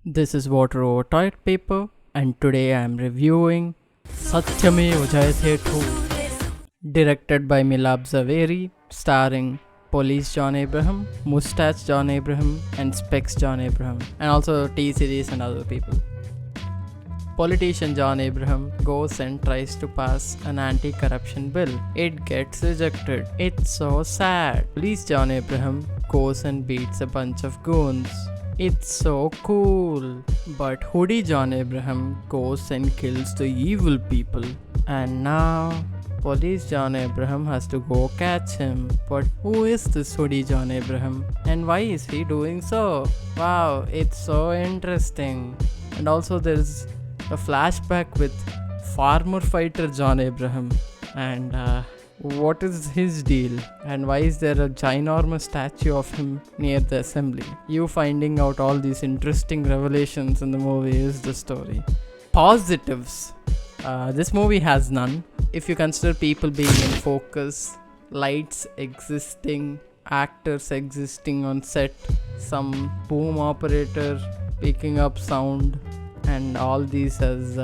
This is Water Over Toilet Paper, and today I am reviewing Satyamev Jayate 2, directed by Milab Zaveri, starring Police John Abraham, Mustache John Abraham, and Specs John Abraham, and also T-Series and other people. Politician John Abraham goes and tries to pass an anti-corruption bill. It gets rejected. It's so sad. Police John Abraham goes and beats a bunch of goons. It's so cool. But Hoodie John Abraham goes and kills the evil people. And now Police John Abraham has to go catch him. But who is this Hoodie John Abraham? And why is he doing so? Wow, it's so interesting. And also there's a flashback with farmer fighter John Abraham. And what is his deal? And why is there a ginormous statue of him near the assembly? You finding out all these interesting revelations in the movie is the story. Positives. This movie has none. If you consider people being in focus, lights existing, actors existing on set, some boom operator picking up sound, and all these as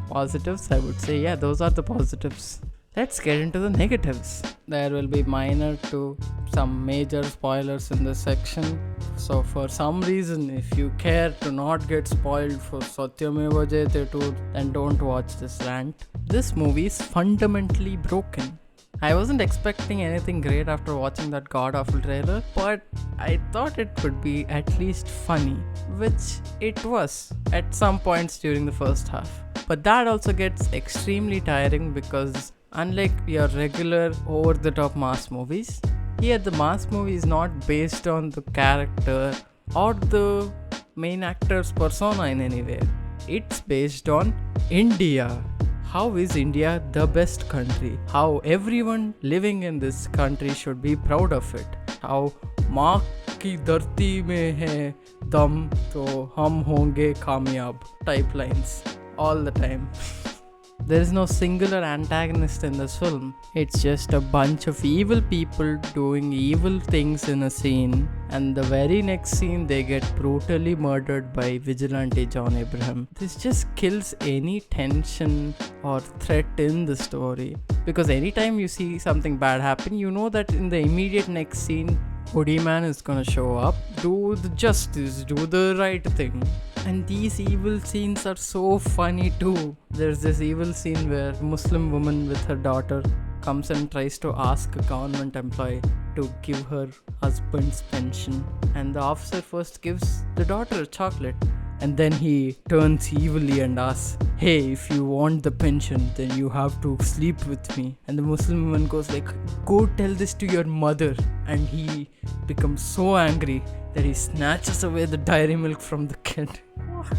positives, I would say, yeah, those are the positives. Let's get into the negatives. There will be minor to some major spoilers in this section. So for some reason, if you care to not get spoiled for Satyameva Jayate 2, then don't watch this rant. This movie is fundamentally broken. I wasn't expecting anything great after watching that god-awful trailer, but I thought it would be at least funny, which it was at some points during the first half. But that also gets extremely tiring because unlike your regular over-the-top mass movies, here the mass movie is not based on the character or the main actor's persona in any way. It's based on India. How is India the best country? How everyone living in this country should be proud of it. How माँ की धरती में है दम तो हम होंगे कामयाब type lines all the time. There is no singular antagonist in this film. It's just a bunch of evil people doing evil things in a scene, and the very next scene they get brutally murdered by vigilante John Abraham. This just kills any tension or threat in the story, because anytime you see something bad happen, you know that in the immediate next scene Hoodie Man is gonna show up, do the justice, do the right thing. And these evil scenes are so funny too. There's this evil scene where a Muslim woman with her daughter comes and tries to ask a government employee to give her husband's pension. And the officer first gives the daughter a chocolate. And then he turns evilly and asks, hey, if you want the pension, then you have to sleep with me. And the Muslim woman goes like, go tell this to your mother. And he becomes so angry that he snatches away the dairy milk from the kid. What?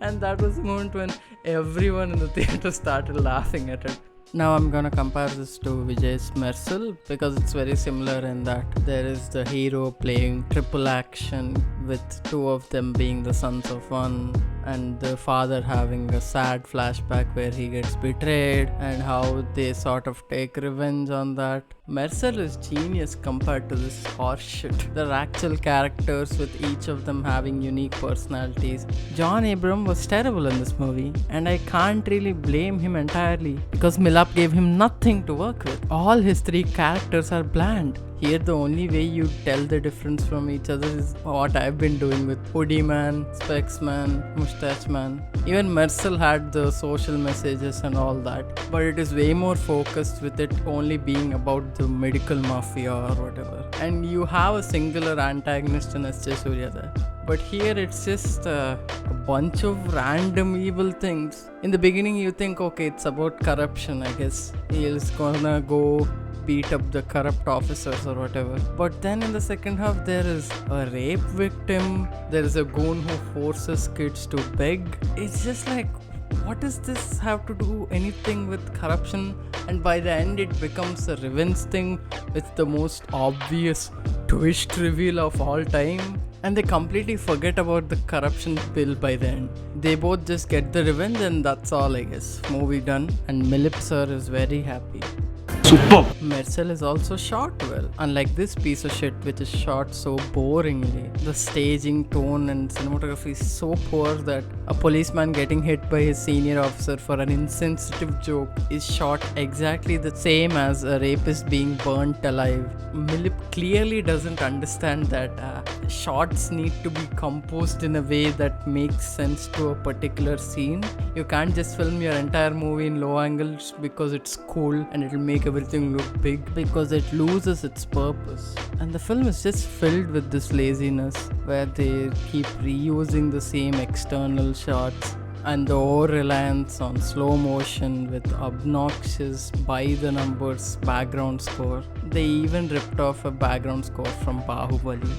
And that was the moment when everyone in the theater started laughing at it. Now I'm gonna compare this to Vijay's Mersal because it's very similar in that there is the hero playing triple action with two of them being the sons of one, and the father having a sad flashback where he gets betrayed and how they sort of take revenge on that. Mersal is genius compared to this horseshit. There are actual characters with each of them having unique personalities. John Abraham was terrible in this movie, and I can't really blame him entirely because Milap gave him nothing to work with. All his three characters are bland. Here the only way you tell the difference from each other is what I've been doing with Hoodie Man, Specs Man, Mustache Man. Even Mersal had the social messages and all that, but it is way more focused with it only being about the medical mafia or whatever. And you have a singular antagonist in S.J. Surya there. But here it's just a bunch of random evil things. In the beginning you think, okay, it's about corruption, I guess. He is gonna go beat up the corrupt officers or whatever. But then in the second half there is a rape victim, there is a goon who forces kids to beg. It's just like, what does this have to do anything with corruption? And by the end it becomes a revenge thing with the most obvious twist reveal of all time. And they completely forget about the corruption bill by the end. They both just get the revenge and that's all, I guess. Movie done. And Milip sir is very happy. Mersal is also shot well, unlike this piece of shit which is shot so boringly. The staging, tone and cinematography is so poor that a policeman getting hit by his senior officer for an insensitive joke is shot exactly the same as a rapist being burnt alive. Milip clearly doesn't understand that shots need to be composed in a way that makes sense to a particular scene. You can't just film your entire movie in low angles because it's cool and it'll make everything look big, because it loses its purpose. And the film is just filled with this laziness where they keep reusing the same external shots and the over-reliance on slow motion with obnoxious by-the-numbers background score. They even ripped off a background score from Bahubali.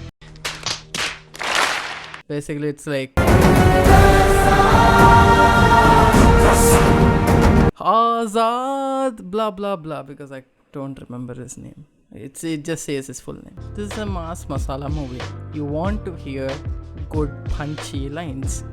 Basically it's like Azad blah blah blah, because I don't remember his name. It just says his full name. This is a mass masala movie. You want to hear good punchy lines,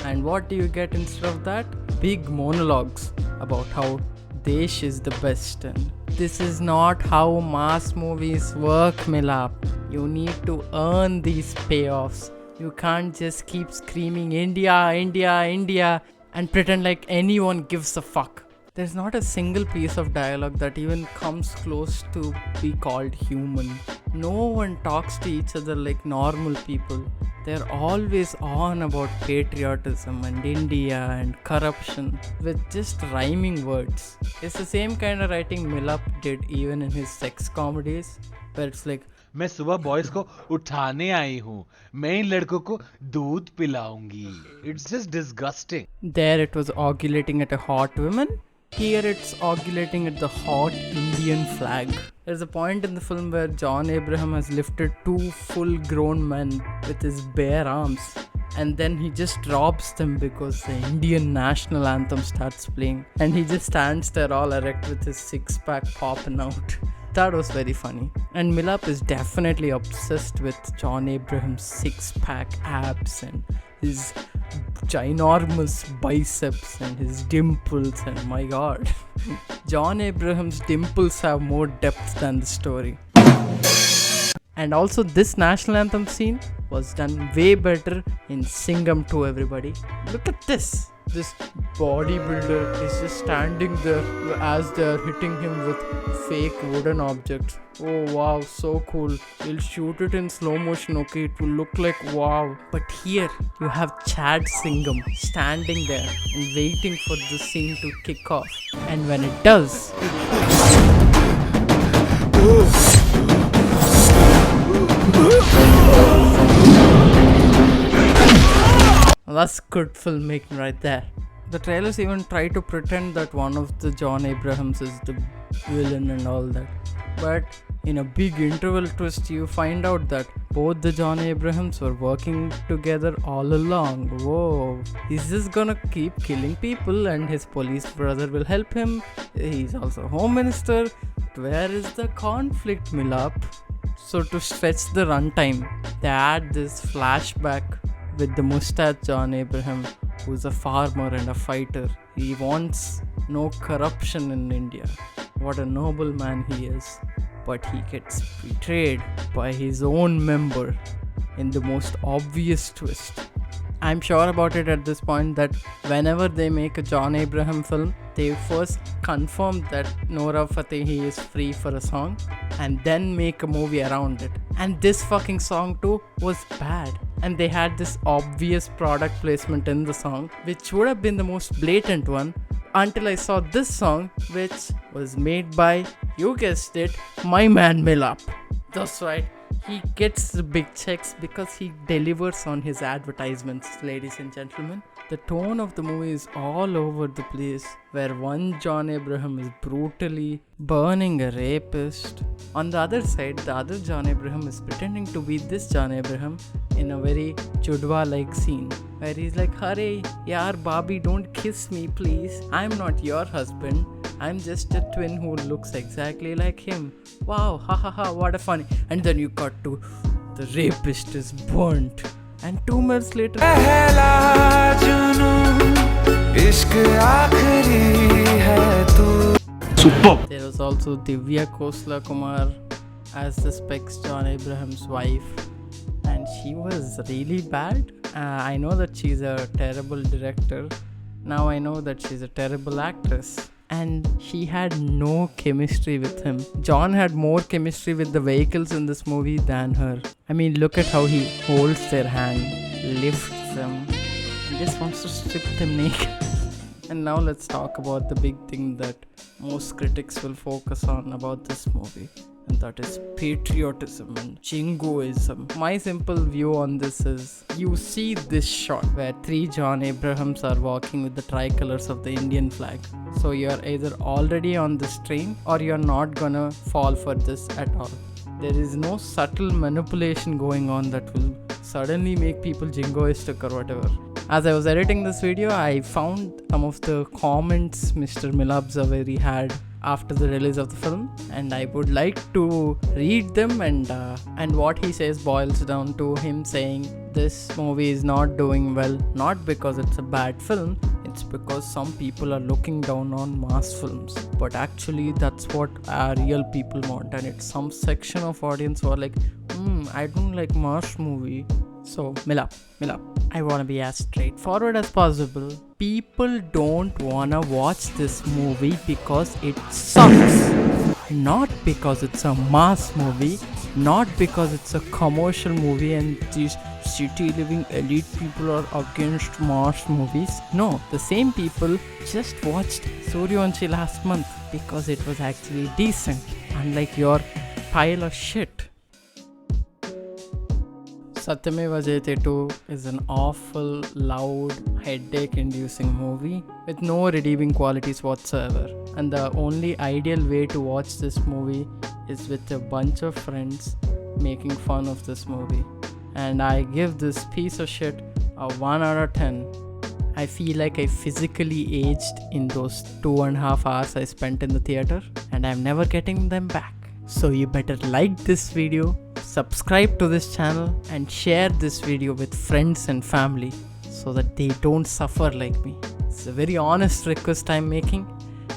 and what do you get instead of that? Big monologues about how Desh is the best. And this is not how mass movies work, Milap. You need to earn these payoffs. You can't just keep screaming India, India, India and pretend like anyone gives a fuck. There's not a single piece of dialogue that even comes close to be called human. No one talks to each other like normal people. They're always on about patriotism and India and corruption with just rhyming words. It's the same kind of writing Milap did even in his sex comedies, where it's like, मैं सुबह boys को उठाने आई हूँ, मैं इन लड़कों को दूध पिलाऊंगी. It's just disgusting. There it was ovulating at a hot woman. Here it's ovulating at the hot Indian flag. There's a point in the film where John Abraham has lifted two full-grown men with his bare arms, and then he just drops them because the Indian national anthem starts playing, and he just stands there all erect with his six-pack popping out. That was very funny. And Milap is definitely obsessed with John Abraham's six-pack abs and his ginormous biceps and his dimples, and my god, John Abraham's dimples have more depth than the story. And also this national anthem scene was done way better in Singham 2, everybody. Look at this. This bodybuilder is just standing there as they are hitting him with fake wooden objects. Oh wow, so cool. We'll shoot it in slow motion, okay? It will look like wow. But here you have Chad Singham standing there and waiting for the scene to kick off. And when it does, that's good filmmaking right there. The trailers even try to pretend that one of the John Abrahams is the villain and all that. But in a big interval twist, you find out that both the John Abrahams were working together all along. Whoa, he's just gonna keep killing people and his police brother will help him. He's also home minister. Where is the conflict, Milap? So to stretch the runtime, they add this flashback with the mustache John Abraham, who's a farmer and a fighter. He wants no corruption in India. What a noble man he is. But he gets betrayed by his own member in the most obvious twist. I'm sure about it at this point that whenever they make a John Abraham film, they first confirm that Nora Fatehi is free for a song and then make a movie around it. And this fucking song too was bad. And they had this obvious product placement in the song, which would have been the most blatant one, until I saw this song, which was made by, you guessed it, my man Milap. That's right. He gets the big checks because he delivers on his advertisements, ladies and gentlemen. The tone of the movie is all over the place, where one John Abraham is brutally burning a rapist. On the other side, the other John Abraham is pretending to be this John Abraham in a very Judwa-like scene, where he's like, "Hurry, yaar Bobby, don't kiss me please. I'm not your husband. I'm just a twin who looks exactly like him. Wow, ha ha ha, what a funny." And then you cut to the rapist is burnt. And 2 months later, Superb. There was was also Divya Khosla Kumar as the Specs John Abraham's wife, and she was really bad. I know that she's a terrible director. Now I know that she's a terrible actress. And she had no chemistry with him. John had more chemistry with the vehicles in this movie than her. I mean, look at how he holds their hand, lifts them, and just wants to strip them naked. And now let's talk about the big thing that most critics will focus on about this movie, and that is patriotism and jingoism. My simple view on this is, you see this shot where 3 John Abrahams are walking with the tricolors of the Indian flag. So you're either already on this train or you're not gonna fall for this at all. There is no subtle manipulation going on that will suddenly make people jingoistic or whatever. As I was editing this video, I found some of the comments Mr. Milab Zaveri had after the release of the film, and I would like to read them, and what he says boils down to him saying this movie is not doing well, not because it's a bad film, it's because some people are looking down on mass films, but actually that's what our real people want, and it's some section of audience who are like, I don't like mass movie. So Milab, I want to be as straightforward as possible. People don't want to watch this movie because it sucks. Not because it's a mass movie, not because it's a commercial movie and these city living elite people are against mass movies. No, the same people just watched Suryavanshi last month because it was actually decent, unlike your pile of shit. Satyameva Jayate 2 is an awful, loud, headache-inducing movie with no redeeming qualities whatsoever. And the only ideal way to watch this movie is with a bunch of friends making fun of this movie. And I give this piece of shit a 1 out of 10. I feel like I physically aged in those 2.5 hours I spent in the theater, and I'm never getting them back. So you better like this video, subscribe to this channel, and share this video with friends and family so that they don't suffer like me. It's a very honest request I'm making.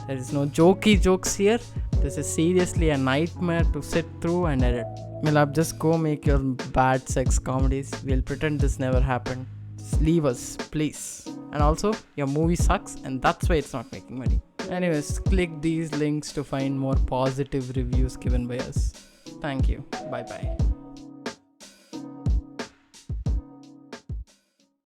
There is no jokey jokes here. This is seriously a nightmare to sit through and edit. Milab, just go make your bad sex comedies. We'll pretend this never happened. Just leave us, please. And also, your movie sucks and that's why it's not making money. Anyways, click these links to find more positive reviews given by us. Thank you. Bye bye.